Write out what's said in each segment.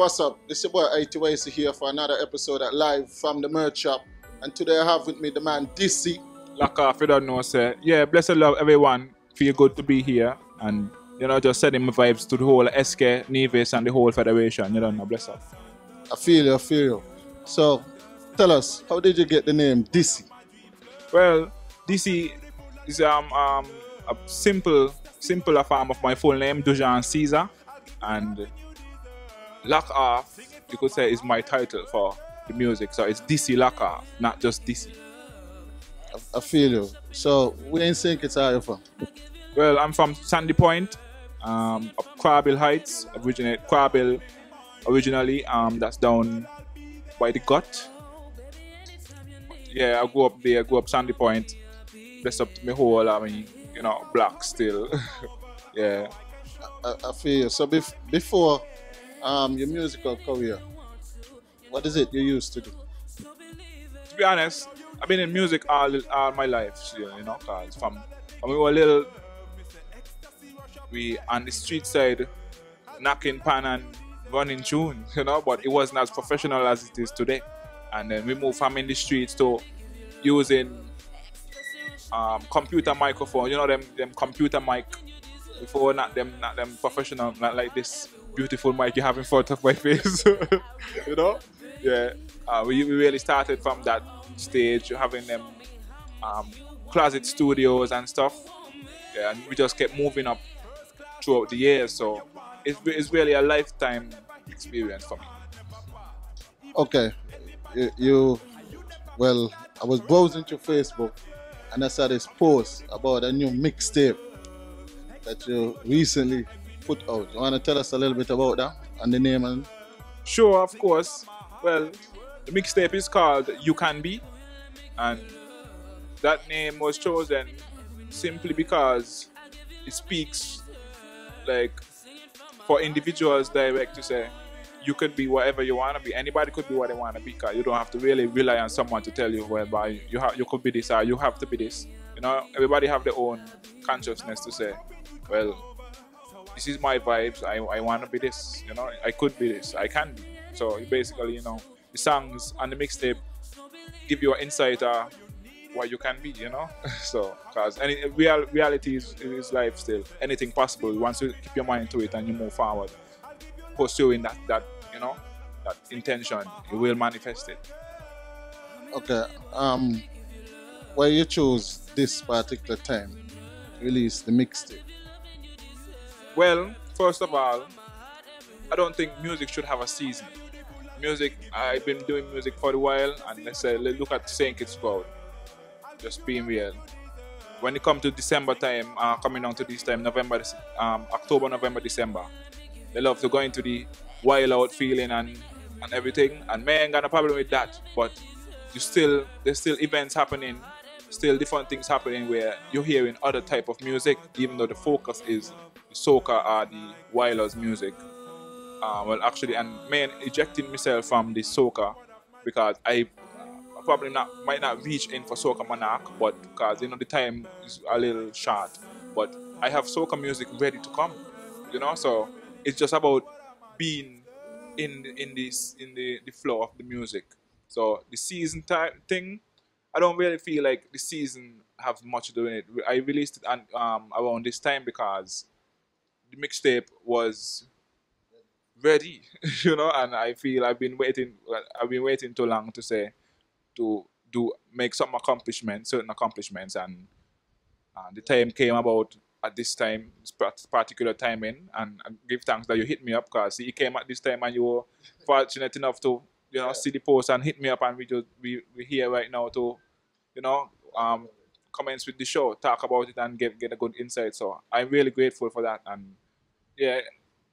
what's up? This is your boy ITYC here for another episode at Live from the Merch Shop. And today I have with me the man DC. LockOff, you don't know, sir. Yeah, blessed love everyone. Feel good to be here. And, just sending my vibes to the whole SK, Nevis, and the whole Federation. You don't know, bless up. I feel you. So, tell us, how did you get the name DC? Well, DC is a simpler form of my full name, Dujan Caesar. And LockOff, you could say, is my title for the music. So it's DC LockOff, not just DC. I feel you. So, where in St.Kitts are you from? Well, I'm from Sandy Point, up Quabil Heights, Quabil originally. That's down by the gut. Yeah, I grew up there, grew up Sandy Point. Bless up to my whole, black still. Yeah. I feel you. So before your musical career, what is it you used to do? To be honest, I've been in music all my life, cause from when we were little, we on the street side knocking pan and running tune, but it wasn't as professional as it is today. And then we moved from in the streets to using computer microphone, them computer mic. Before not them professional, not like this beautiful mic you have in front of my face. Yeah. We really started from that stage, having them closet studios and stuff. Yeah, and we just kept moving up throughout the years. So it's really a lifetime experience for me. Okay, well, I was browsing through Facebook and I saw this post about a new mixtape that you recently put out. You want to tell us a little bit about that and the name? And Sure, of course. Well, the mixtape is called You Can Be, and that name was chosen simply because it speaks like for individuals direct to say you could be whatever you want to be. Anybody could be what they want to be, because you don't have to really rely on someone to tell you, well, you could be this or you have to be this. Everybody have their own consciousness to say, well, this is my vibes, I want to be this, I could be this, I can be. So basically, the songs and the mixtape give you an insight of what you can be, So, because reality is life still. Anything possible. Once you keep your mind to it and you move forward, pursuing that that intention, you will manifest it. okay, why you chose this particular time to release the mixtape? Well, first of all, I don't think music should have a season. I've been doing music for a while, and let's look at St.Kitts crowd. Just being real. When it comes to December time, coming down to this time, October, November, December, they love to go into the wild out feeling and everything, and man ain't got a problem with that. But there's still events happening, still different things happening where you're hearing other type of music, even though the focus is the soca or the wilders music. Well, actually, and man, ejecting myself from the soca because I probably might not reach in for soca monarch, but because the time is a little short. But I have soca music ready to come, So it's just about being in the flow of the music. So the season thing, I don't really feel like the season have much to do with it. I released it around this time because the mixtape was ready, and I feel I've been waiting too long to make certain accomplishments, and the time came about at this time, this particular timing, and I give thanks that you hit me up, because it came at this time and you were fortunate enough to see the post and hit me up, and we here right now to commence with the show, talk about it and get a good insight. So I'm really grateful for that, and yeah,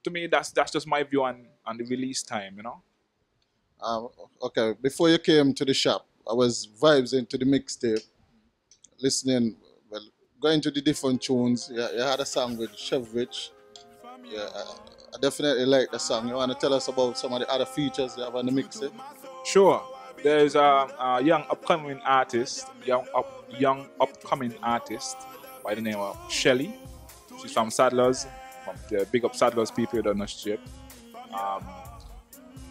to me that's just my view on the release time. Okay, before you came to the shop, I was vibes into the mixtape, listening, well, going to the different tunes. Yeah, you had a song with Chef Rich. Yeah, I definitely like the song. You want to tell us about some of the other features you have on the mixtape? Sure. There's a young upcoming artist by the name of Shelly. She's from Sadlers, from the big up Sadlers people, you don't know shit.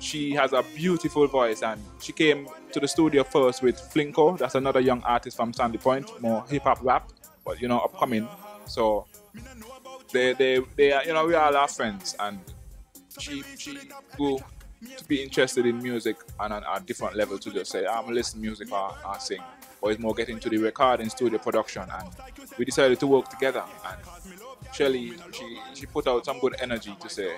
she has a beautiful voice, and she came to the studio first with Flinko. That's another young artist from Sandy Point, more hip hop rap, but upcoming. So they are, we all are friends, and she grew to be interested in music on a different level, to just say, I'm listening to music or sing. But it's more getting to the recording studio production, and we decided to work together. And Shelly, she put out some good energy to say,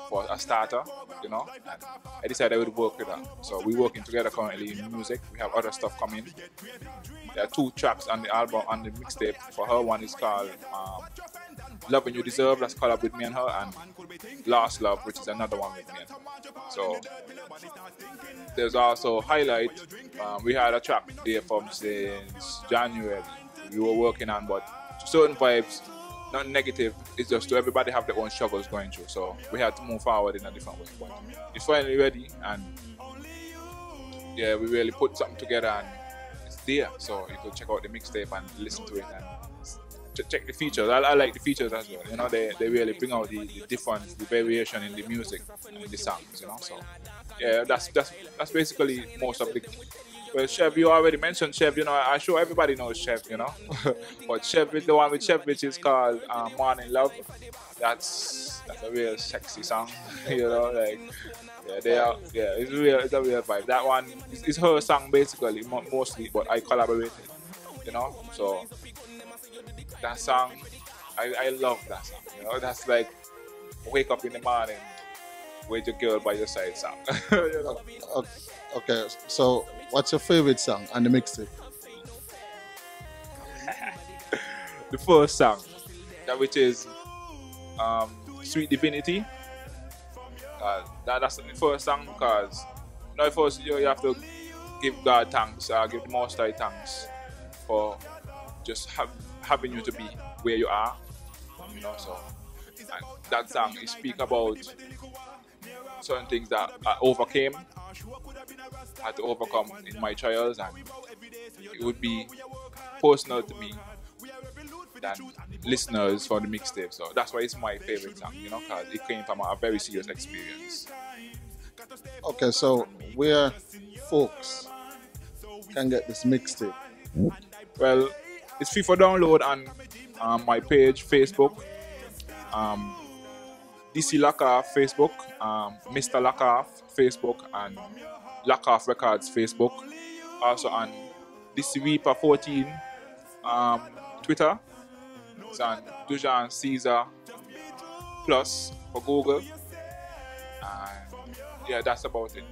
for a starter, and I decided I would work with her. So we're working together currently in music. We have other stuff coming. There are 2 tracks on the album, on the mixtape. For her, one is called Loving You Deserve, that's collab with me and her, and Last Love, which is another one with me and her. So there's also Highlight. We had a track there from since January we were working on, but certain vibes, not negative, it's just to everybody have their own struggles going through. So we had to move forward in a different way. But it's finally ready, and yeah, we really put something together, and it's there. So you can check out the mixtape and listen to it, and check the features. I like the features as well. They really bring out the difference, the variation in the music and in the songs. So yeah, that's basically most of the. Well, Chef, you already mentioned Chef. I'm sure everybody knows Chef. But Chef, the one with Chef, which is called "Morning Love." That's a real sexy song. Like it's a real vibe. That one is her song basically, mostly, but I collaborated. So that song, I love that song. That's like wake up in the morning with your girl by your side song. Okay, so what's your favorite song on the mixtape? The first song, which is Sweet Divinity. That's the first song, because first you have to give God thanks, give the Most High thanks for just having you to be where you are. So and that song it speak about certain things that I overcame, had to overcome in my trials, and it would be personal to me than listeners for the mixtape. So that's why it's my favorite song, because it came from a very serious experience. Okay, so where folks can get this mixtape? Well, it's free for download on my page, Facebook, DC LockOff Facebook, Mr. LockOff Facebook, and LockOff Records Facebook. Also on DC Reaper 14 Twitter. It's on Dujan Caesar Plus for Google. And yeah, that's about it.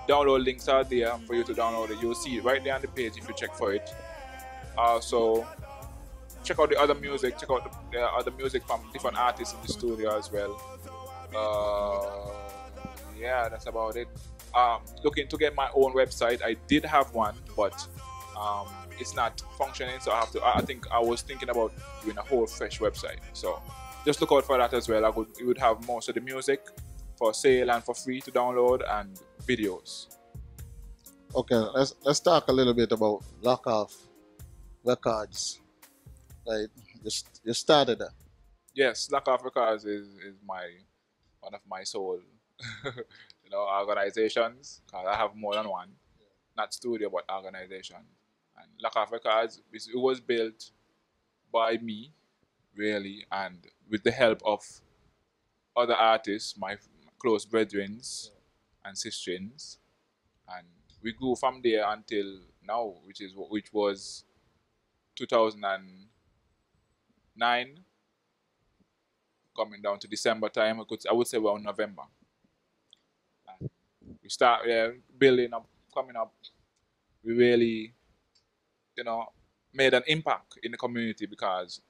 Download links are there for you to download it. You'll see it right there on the page if you check for it. Also, check out the other music. Check out the other music from different artists in the studio as well. Yeah, that's about it. Looking to get my own website. I did have one, but it's not functioning. So I think I was thinking about doing a whole fresh website. So just look out for that as well. It would have most of the music for sale and for free to download, and videos. Okay, let's talk a little bit about LockOff Records. Like you started that. Yes, LockOff Records is one of my soul organizations, because I have more than one, not studio but organization. And LockOff Records, it was built by me, really, and with the help of other artists, my close brethren and sistrins, and we grew from there until now, which was 2009, coming down to December time. I would say around November. And we start building up, coming up. We really, made an impact in the community, because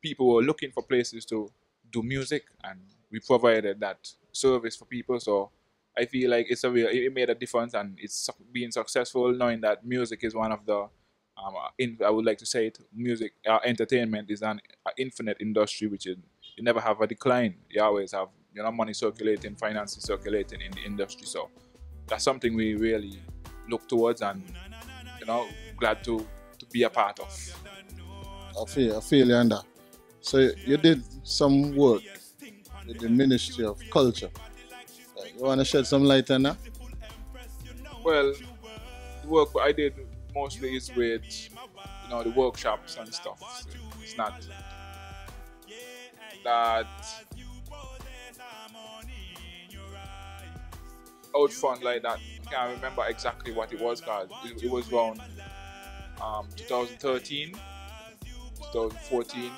people were looking for places to do music, and we provided that service for people. So I feel like it made a difference, and it's being successful, knowing that music is one of the I would like to say it, music, entertainment is an infinite industry, which you never have a decline. You always have money circulating, finances circulating in the industry. So that's something we really look towards, and glad to be a part of. I feel you on that. So you did some work with the Ministry of Culture. You want to shed some light on that? Well, the work I did mostly is with, the workshops and stuff. So it's not that out front like that. I can't remember exactly what it was called. It was around 2013, 2014.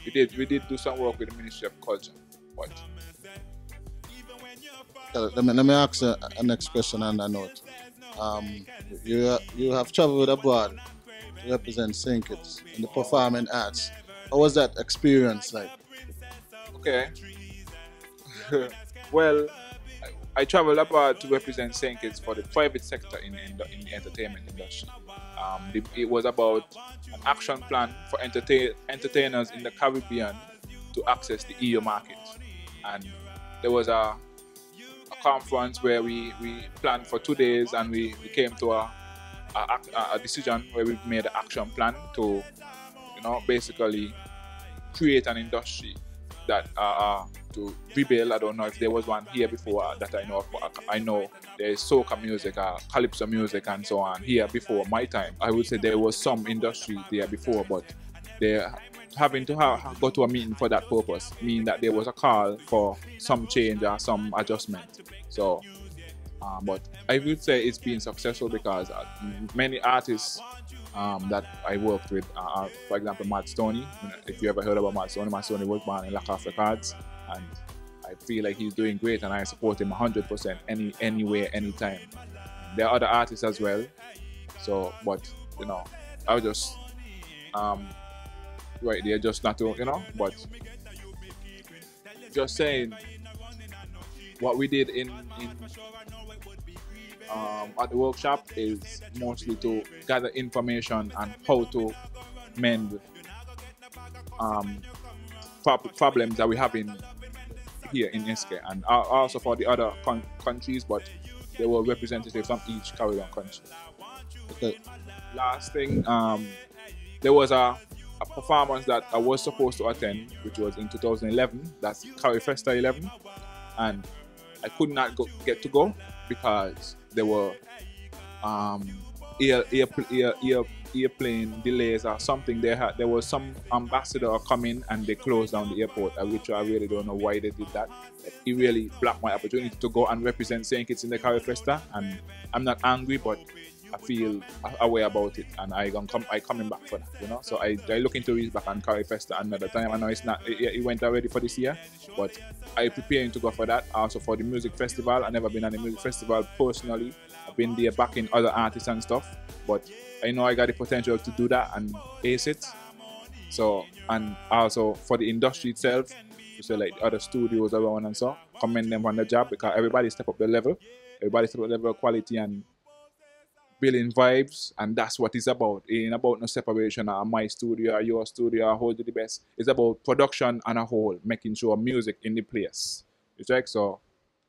We did do some work with the Ministry of Culture. But Let me ask you a next question on that note. You have traveled abroad to represent St. Kitts in the performing arts. How was that experience like? okay, well, I traveled abroad to represent St. Kitts for the private sector in the entertainment industry. It was about an action plan for entertainers in the Caribbean to access the EU market. And there was a conference where we planned for 2 days, and we came to a decision where we made an action plan to, basically create an industry that to rebuild. I don't know if there was one here before that I know of. I know there is soca music, calypso music, and so on here before my time. I would say there was some industry there before, but they're having to go to a meeting for that purpose, meaning that there was a call for some change or some adjustment. So, but I would say it's been successful because many artists that I worked with, for example, Matt Stoney. If you ever heard about Matt Stoney was born in LockOff Records, and I feel like he's doing great, and I support him 100% anywhere, anytime. There are other artists as well. So, but I was just right there, just not to, but just saying what we did in at the workshop is mostly to gather information on how to mend problems that we have here in SK, and also for the other countries, but there were representatives from each Caribbean country. Okay. Last thing, there was a performance that I was supposed to attend, which was in 2011. That's Carry Festa 11, and I could not get to go because there were airplane delays or something. There was some ambassador coming and they closed down the airport, which I really don't know why they did that. It really blocked my opportunity to go and represent St. Kitts in the Carry Festa, and I'm not angry, but I feel aware about it, and I coming back for that, So I looking to reach back on Carry Festa another time. I know it went already for this year, but I preparing to go for that. Also for the music festival, I never been on a music festival personally. I've been there backing other artists and stuff, but I know I got the potential to do that and ace it. So, and also for the industry itself, so like the other studios around and so, commend them on the job, because everybody step up the level, of quality and building vibes, and that's what it's about. It ain't about no separation of my studio or your studio or who do the best. It's about production and a whole, making sure music in the place. It's like, so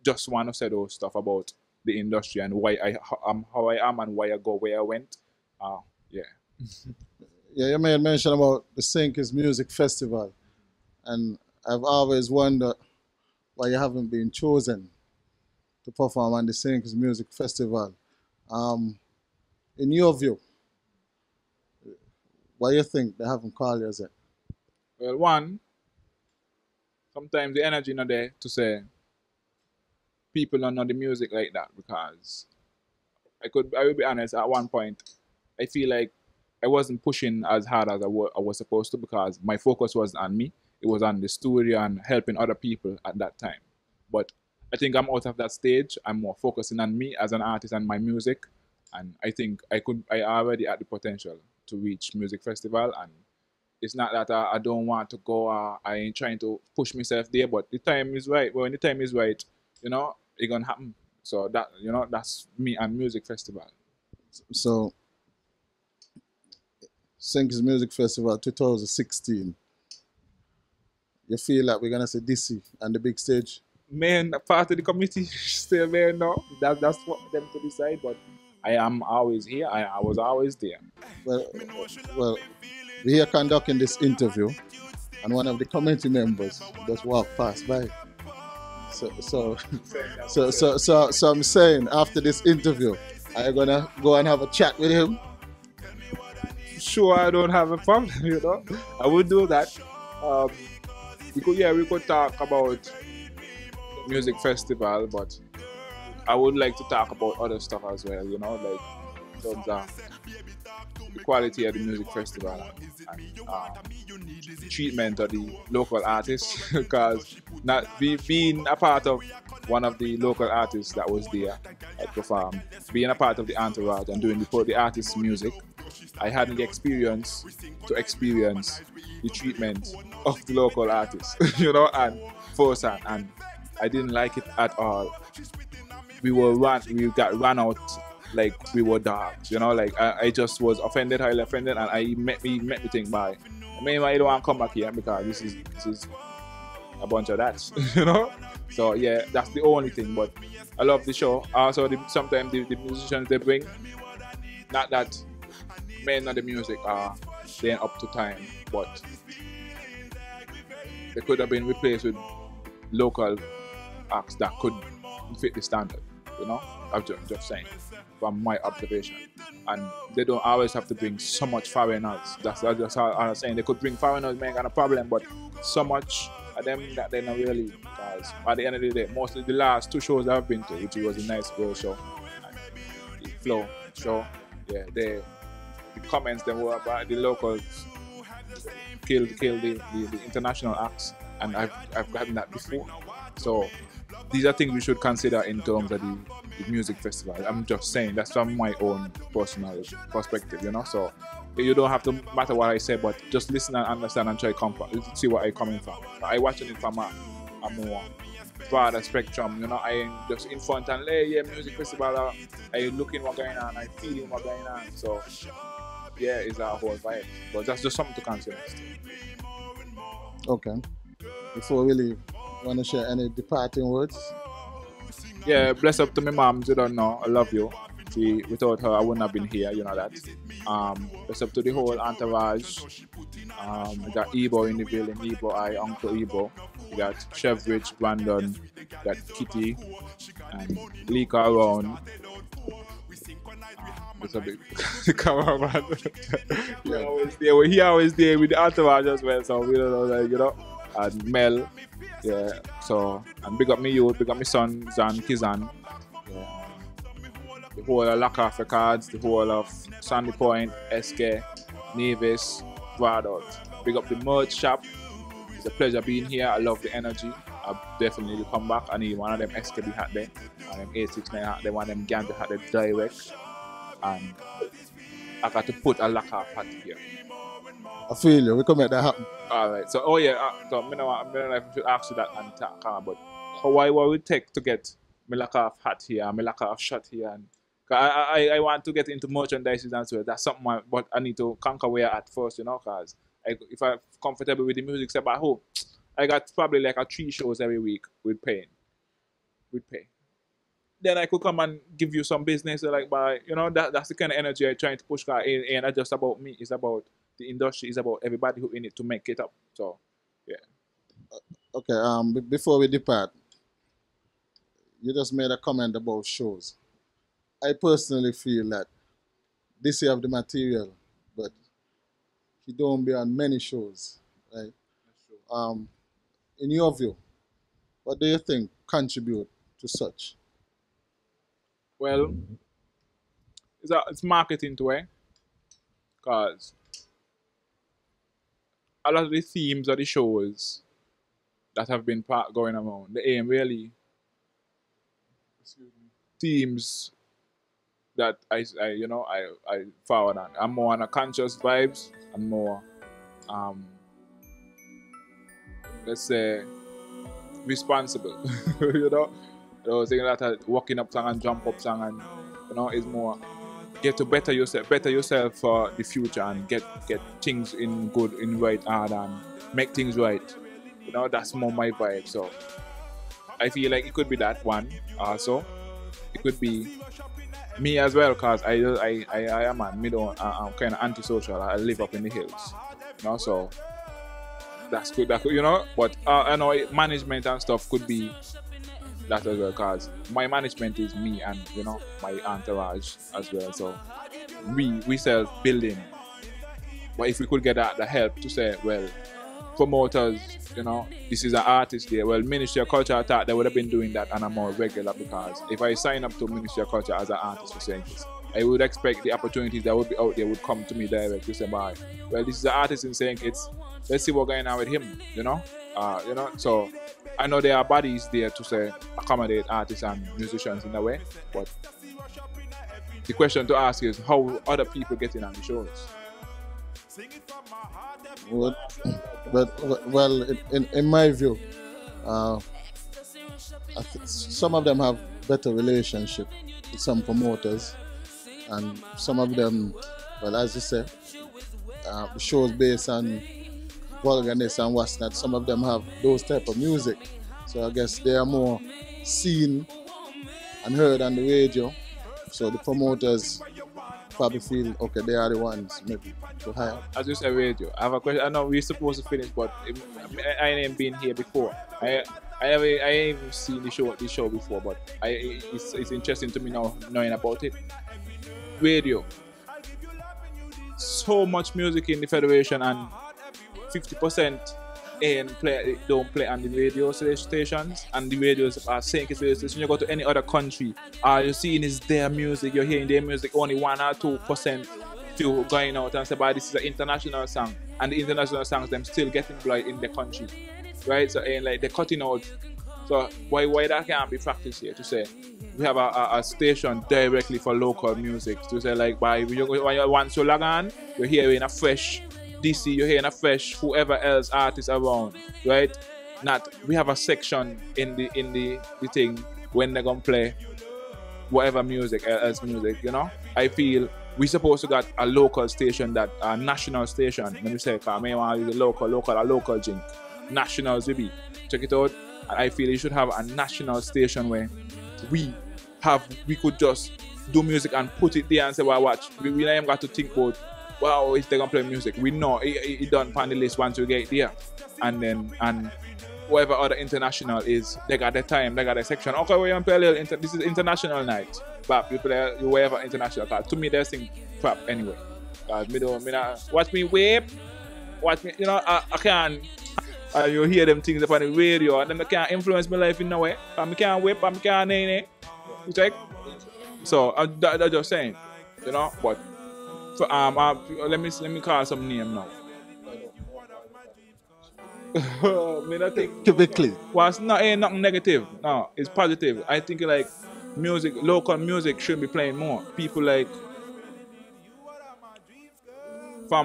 just want to say those stuff about the industry and why I am how I am and why I go where I went. Yeah. Yeah, you made mention about the St. Kitts Music Festival, and I've always wondered why you haven't been chosen to perform on the St. Kitts Music Festival. In your view, why you think they haven't called you yet? Well, one, sometimes the energy not there to say people don't know the music like that, because I will be honest, at one point I feel like I wasn't pushing as hard as I was supposed to, because my focus wasn't on me. It was on the studio and helping other people at that time. But I think I'm out of that stage. I'm more focusing on me as an artist and my music. And I think I already had the potential to reach music festival. And it's not that I don't want to go, I ain't trying to push myself there, but the time is right. When the time is right, it's gonna happen. So that, that's me and music festival. So, St. Kitts Music Festival 2016. You feel like we're gonna see DC on the big stage? Man, part of the committee still there now. That's for them to decide, but I am always here. I was always there. Well, we're here conducting this interview, and one of the committee members just walked past by. So Saying that so so so so I'm saying after this interview, are you gonna go and have a chat with him? sure, I don't have a problem. I would do that. Um, we could talk about music festival, but I would like to talk about other stuff as well. Like in terms of the quality of the music festival and treatment of the local artists, because not being a part of one of the local artists that was there that performed, being a part of the entourage and doing the artist's music, I had the experience to experience the treatment of the local artists, and firsthand, and I didn't like it at all. We got run out like we were dogs, like I just was offended, highly offended, and I met me think by, maybe I don't want to come back here because this is a bunch of that, So yeah, that's the only thing. But I love the show. Also, sometimes the musicians they bring, not that men of the music are staying up to time, but they could have been replaced with local acts that could fit the standard. I'm just saying from my observation. And they don't always have to bring so much foreigners. That's how I was saying. They could bring foreigners, man, got a problem, but so much of them that they're not really. Because at the end of the day, mostly the last two shows I've been to, which was a nice girl show, and the Flow show, yeah, the comments them were about the locals kill the international acts, and I've gotten that before. So these are things we should consider in terms of the music festival. I'm just saying that's from my own personal perspective, So you don't have to matter what I say, but just listen and understand and try to see what I coming from. I watching it from a more broader spectrum, I ain't just in front and yeah, music festival. I looking what going on, I feeling what going on. So yeah, it's a whole vibe. But that's just something to consider. Okay. Before we leave, want to share any departing words? Yeah, bless up to my mom. You don't know, I love you. See, without her, I wouldn't have been here. You know that. Bless up to the whole entourage. We got Ebo in the building. Ebo, Uncle Ebo. We got Chef Rich, Brandon. We got Kitty and Lika around. It's a big cameraman. He always there with the entourage as well. So we don't know, and Mel. Yeah, so, and big up me youth, big up my son, Zan, Kizan. Yeah. The whole of LockOff Records, the whole of Sandy Point, SK, Nevis, Vardot. Big up the merch shop. It's a pleasure being here. I love the energy. I'll definitely come back. I need one of them SKB hat there, one of them 869 hat there, one of them Ganja hat there direct. And I got to put a LockOff hat here. I feel you. We come make that happen. Alright, so so I don't know if I should ask you that and talk but what would it take to get my LockOff hat here, my LockOff shirt here, and I want to get into merchandise and so that's something but I need to conquer where at first, because if I'm comfortable with the music say by home, I got probably like 3 shows every week with pay. Then I could come and give you some business like by that's the kind of energy I'm trying to push, and not just about me, it's about the industry, is about everybody who in it to make it up. So, yeah. Okay. Before we depart, you just made a comment about shows. I personally feel that this you have the material, but you don't be on many shows, right? That's true. In your view, what do you think contribute to such? Well, it's marketing to it, because a lot of the themes of the shows that have been going around, they ain't really themes that I forward on. I'm more on a conscious vibes. I'm more, let's say, responsible. Those things that are walking up song and jump up song, and is more get to better yourself for the future and get things in good, in right order and make things right. That's more my vibe. So I feel like it could be that one. Also, it could be me as well, cause I am I'm kind of antisocial. I live up in the hills, so That's good. That could, but I know management and stuff could be that as well. Cause my management is me and my entourage as well. So we self building. But if we could get the help to say, well, promoters, this is an artist there. Well, Ministry of Culture, I thought they would have been doing that on a more regular, because if I sign up to Ministry of Culture as an artist for St.Kitts, I would expect the opportunities that would be out there would come to me direct to say, well, this is an artist in St.Kitts. Let's see what's going on with him, So I know there are bodies there to say accommodate artists and musicians in a way, but the question to ask is how other people get in on the shows. Well, in my view, some of them have better relationship with some promoters, and some of them, well, as you say, the shows based on vulgarness and what's not. Some of them have those type of music, so I guess they are more seen and heard on the radio. So the promoters probably feel okay, they are the ones maybe to hire. As you said, radio. I have a question. I know we're supposed to finish, but I ain't been here before. I ain't even seen the show before, but it's interesting to me now knowing about it. Radio. So much music in the federation, and 50% don't play on the radio stations, and the radios are saying it's radio station. You go to any other country, all you're seeing is their music. You're hearing their music. Only 1 or 2% feel going out and say, "But this is an international song," and the international songs them still getting played in the country, right? So like they're cutting out. So why that can't be practiced here? To say we have a station directly for local music. To say like, when you want to log on, you're hearing a fresh DC, you're hearing a fresh whoever else artist around, right? We have a section in the thing when they're gonna play whatever music else music, I feel we supposed to got a local station, that a national station. When you say, I may want to use a local drink. Nationals will be. Check it out. And I feel you should have a national station where we could just do music and put it there and say, well, watch. We don't even got to think about, wow, if they're gonna play music. We know it done on the list once we get there. And whatever other international is, they got their time, they got their section. Okay, we play a little this is international night. But you play whatever international card. To me, they sing crap anyway. Cause watch me whip, watch me, I can't. You hear them things upon the radio, and then they can't influence my life in no way. I can't whip, I can't name. You take? So I'm just saying, But let me call some name now. I think Typically, ain't nothing negative. No, it's positive. I think like local music should be playing more. People like I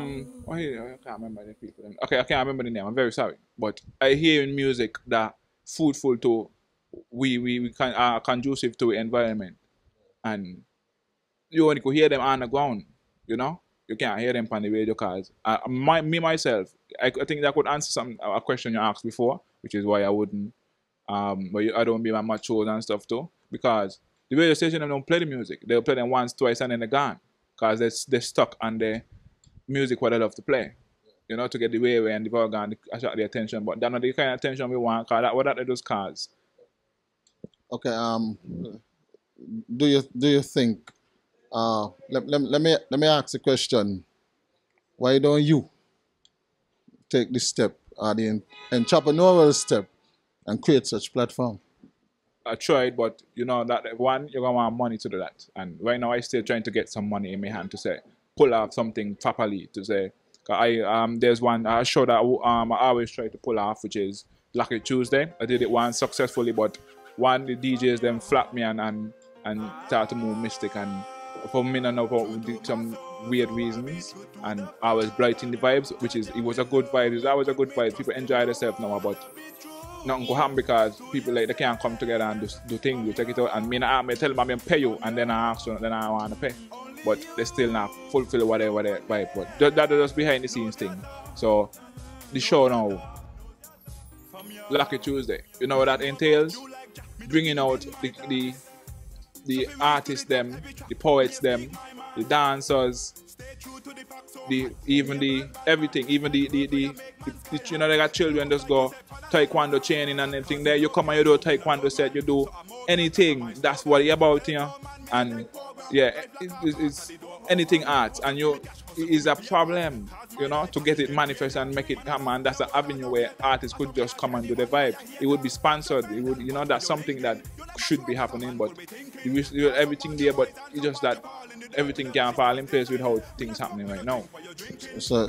can't remember the people. Okay, I can't remember the name. I'm very sorry, but I hear in music that fruitful to we are conducive to environment, and you only could hear them on the ground. You can't hear them on the radio cars. Myself, I think that could answer a question you asked before, which is why I wouldn't. But I don't be my much shows and stuff too, because the radio station don't play the music. They'll play them once, twice, and then they're gone, because they're stuck on the music what they love to play. To get the way and the vulgar and attract the attention. But that's not the kind of attention we want, because what are those cars? Okay. Do you think? Let me ask a question. Why don't you take this step, the entrepreneurial step, and create such platform? I tried, but that one, you're gonna want money to do that. And right now, I still trying to get some money in my hand to say pull off something properly. To say, there's a show that I always try to pull off, which is Lucky Tuesday. I did it once successfully, but the DJs then flapped me and started to move Mystic, and for me, I know for some weird reasons, and I was blighting the vibes, it was a good vibe. It was always a good vibe. People enjoy themselves now, but nothing go happen because people they can't come together and do things. You take it out, and me tell them I'm gonna pay you, and then I ask you, then I want to pay, but they still not fulfill whatever they vibe. But that is just behind the scenes thing. So the show now, Lucky Tuesday, you know what that entails? Bringing out the artists them, the poets them, the dancers, everything, even the you know, they got children just go taekwondo training and everything there. You come and you do taekwondo set, you do anything. That's what it's about, you know. And yeah, it's anything art, and it is a problem, you know, to get it manifest and make it come. And that's an avenue where artists could just come and do the vibe. It would be sponsored. It would, you know, that's something that should be happening. But everything there, but it's just that everything can't fall in place with how things happening right now. So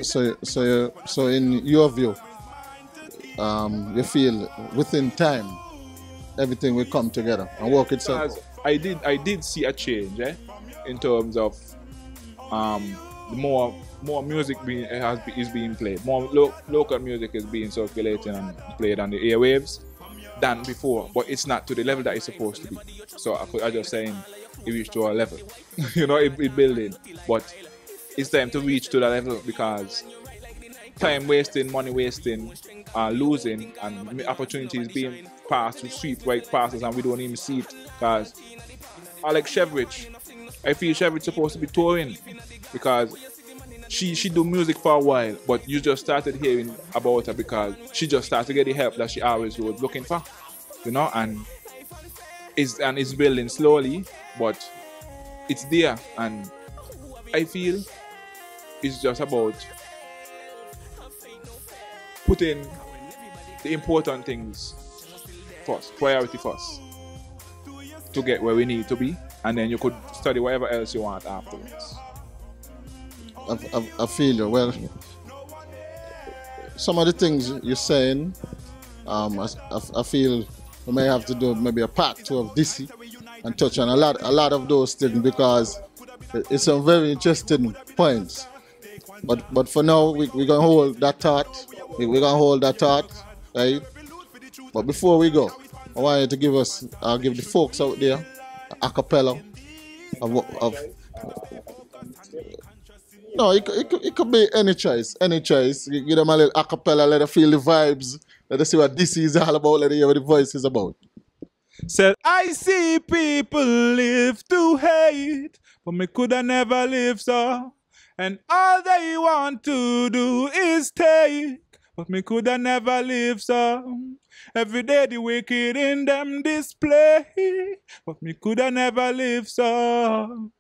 in your view, you feel within time everything will come together and work itself out? I did see a change, in terms of more music is being played, more local music is being circulated and played on the airwaves than before, but it's not to the level that it's supposed to be. So I just saying it reached to a level, you know, it building, but it's time to reach to that level, because time wasting, money wasting, losing, and opportunities being passed to sweep right past us and we don't even see it. Because Alex Chevrich, I feel Chevrich supposed to be touring, because she do music for a while, but you just started hearing about her because she just started to get the help that she always was looking for, you know, and it's building slowly, but it's there. And I feel it's just about putting the important things first, priority first, to get where we need to be, and then you could study whatever else you want afterwards. I feel you. Well, some of the things you're saying, I feel we may have to do maybe a part 2 of this and touch on a lot of those things, because it's some very interesting points. But for now, we're gonna hold that thought. We're gonna hold that thought, right? But before we go, I want you to give the folks out there a cappella of no, it could be any choice. You give them a little a cappella, let them feel the vibes, let them see what this is all about, let them hear what the voice is about. Said, I see people live to hate, but me coulda never live so. And all they want to do is take, but me coulda never live so. Every day the wicked in them display, but me coulda never live so.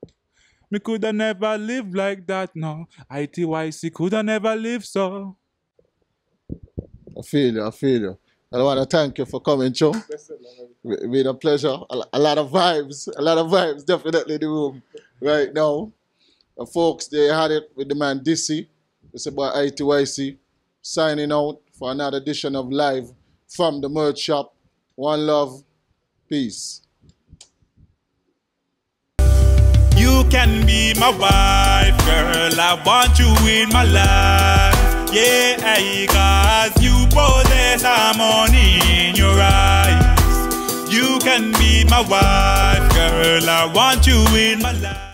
Me coulda never live like that, no. ITYC coulda never live so. I feel you. I want to thank you for coming, Joe. It's been a pleasure. A lot of vibes, definitely in the room right now. And folks, they had it with the man Dizzy. It's about ITYC signing out for another edition of Live from the Merch Shop. One love, peace. You can be my wife, girl, I want you in my life. Yeah, cause you possess harmony in your eyes. You can be my wife, girl, I want you in my life.